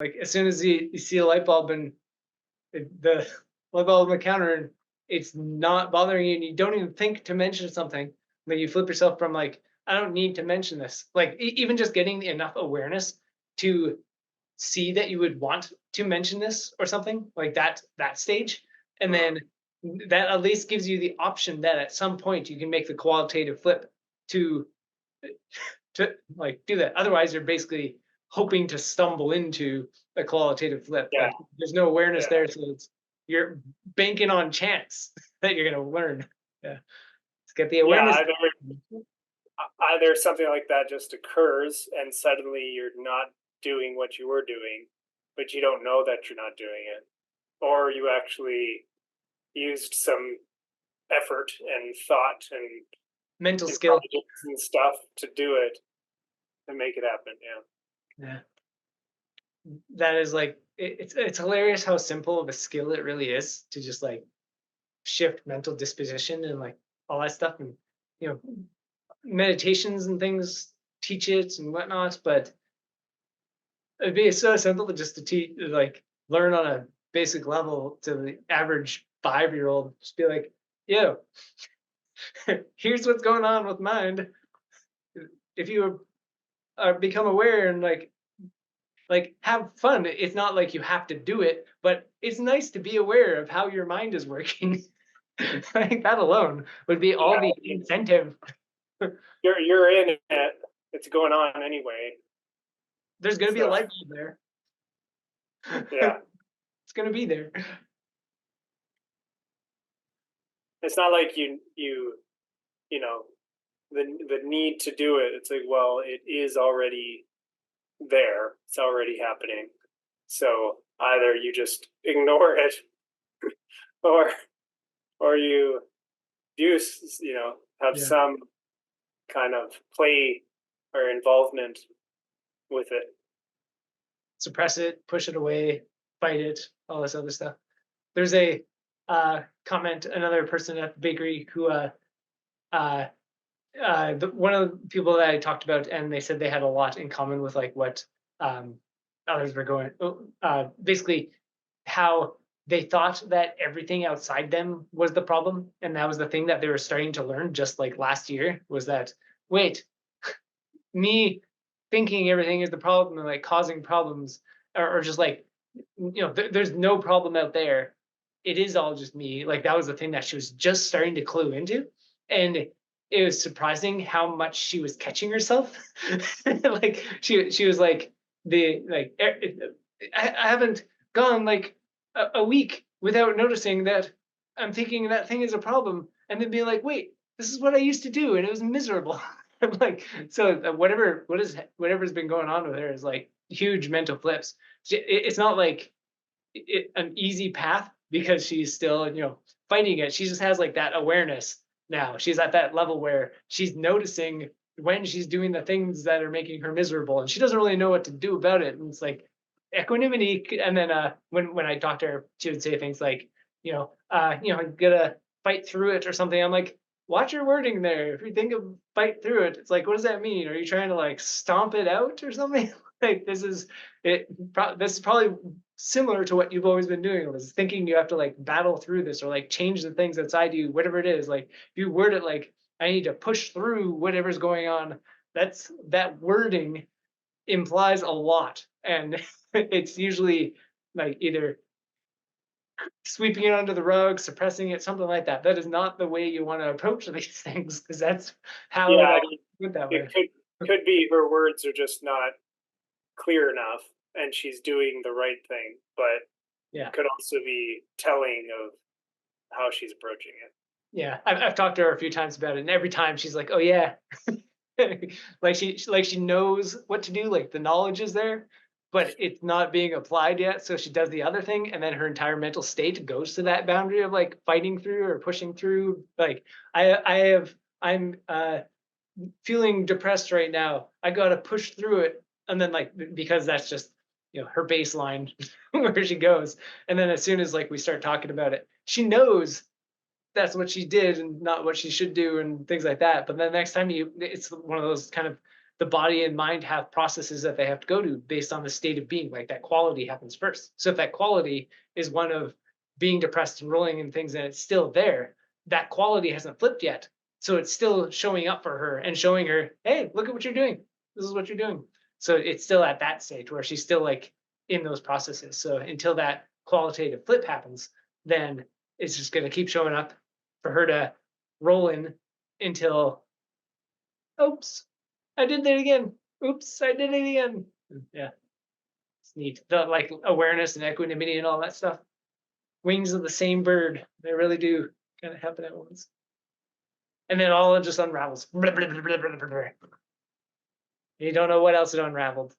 Like as soon as you see a light bulb and the light bulb on the counter and it's not bothering you and you don't even think to mention something, like you flip yourself from like, I don't need to mention this. Like even just getting enough awareness to see that you would want to mention this or something like that stage, and Mhm. then that at least gives you the option that at some point you can make the qualitative flip to like do that. Otherwise, you're basically hoping to stumble into a qualitative flip. Yeah, Like there's no awareness yeah, there, so you're banking on chance that you're gonna learn. Yeah, let's get the yeah. awareness. Either something like that just occurs, and suddenly you're not doing what you were doing, but you don't know that you're not doing it, or you actually used some effort and thought and Mental skill. intelligence and stuff to do it to make it happen. Yeah. Yeah, that is like it's hilarious how simple of a skill it really is to just like shift mental disposition and like all that stuff, and you know meditations and things teach it and whatnot, but it'd be so simple to just to teach, like learn on a basic level to the average 5-year old. Just be like, yo, here's what's going on with mind. If you become aware and like have fun, it's not like you have to do it, but it's nice to be aware of how your mind is working. I think that alone would be Yeah, all the I mean, incentive. you're in it. It's going on anyway. There's going to be a So light bulb there. yeah, It's going to be there. it's not like you know the need to do it. It's like, well, it is already there. It's already happening. So either you just ignore it, or you use have Yeah. some kind of play or involvement with it. Suppress it, push it away, fight it, all this other stuff. There's a comment, another person at the bakery who uh, one of the people that I talked about, and they said they had a lot in common with like what um, others were going. Basically, how they thought that everything outside them was the problem, and that was the thing that they were starting to learn just like last year. Was that wait, me thinking everything is the problem and like causing problems, or just like there's no problem out there. It is all just me. Like that was the thing that she was just starting to clue into, and it was surprising how much she was catching herself. Like she was like the like I haven't gone like a week without noticing that I'm thinking that thing is a problem, and then being like, wait, this is what I used to do, and it was miserable. I'm like, so whatever's been going on with her is like huge mental flips. It's not like an easy path because she's still fighting it. She just has like that awareness now. She's at that level where she's noticing when she's doing the things that are making her miserable, and she doesn't really know what to do about it. And it's like equanimity. And then when I talked to her, she would say things like, you gotta fight through it or something. I'm like, watch your wording there. If you think of fight through it, it's like, what does that mean? Are you trying to like stomp it out or something? Like this is it. This is probably similar to what you've always been doing, was thinking you have to like battle through this or like change the things inside you, whatever it is. Like if you word it like I need to push through whatever's going on, that wording implies a lot, and it's usually like either sweeping it under the rug, suppressing it, something like that. That is not the way you want to approach these things, because that's how Yeah, it I all mean, went that it way. could be her words are just not clear enough, and she's doing the right thing, but Yeah. it could also be telling of how she's approaching it. Yeah, I've talked to her a few times about it, and every time she's like, "Oh yeah," like she knows what to do. Like the knowledge is there, but it's not being applied yet. So she does the other thing, and then her entire mental state goes to that boundary of like fighting through or pushing through. Like I'm feeling depressed right now. I gotta push through it, and then like because that's just her baseline where she goes. And then as soon as like we start talking about it, she knows that's what she did and not what she should do and things like that. But then the next time it's one of those kind of the body and mind have processes that they have to go to based on the state of being. Like that quality happens first. So if that quality is one of being depressed and rolling and things and it's still there, that quality hasn't flipped yet. So it's still showing up for her and showing her, hey, look at what you're doing. This is what you're doing. So it's still at that stage where she's still like in those processes. So until that qualitative flip happens, then it's just going to keep showing up for her to roll in until, oops, I did that again. Oops, I did it again. Yeah, it's neat. The like awareness and equanimity and all that stuff. Wings of the same bird. They really do kind of happen at once. And then all it just unravels. You don't know what else it unraveled.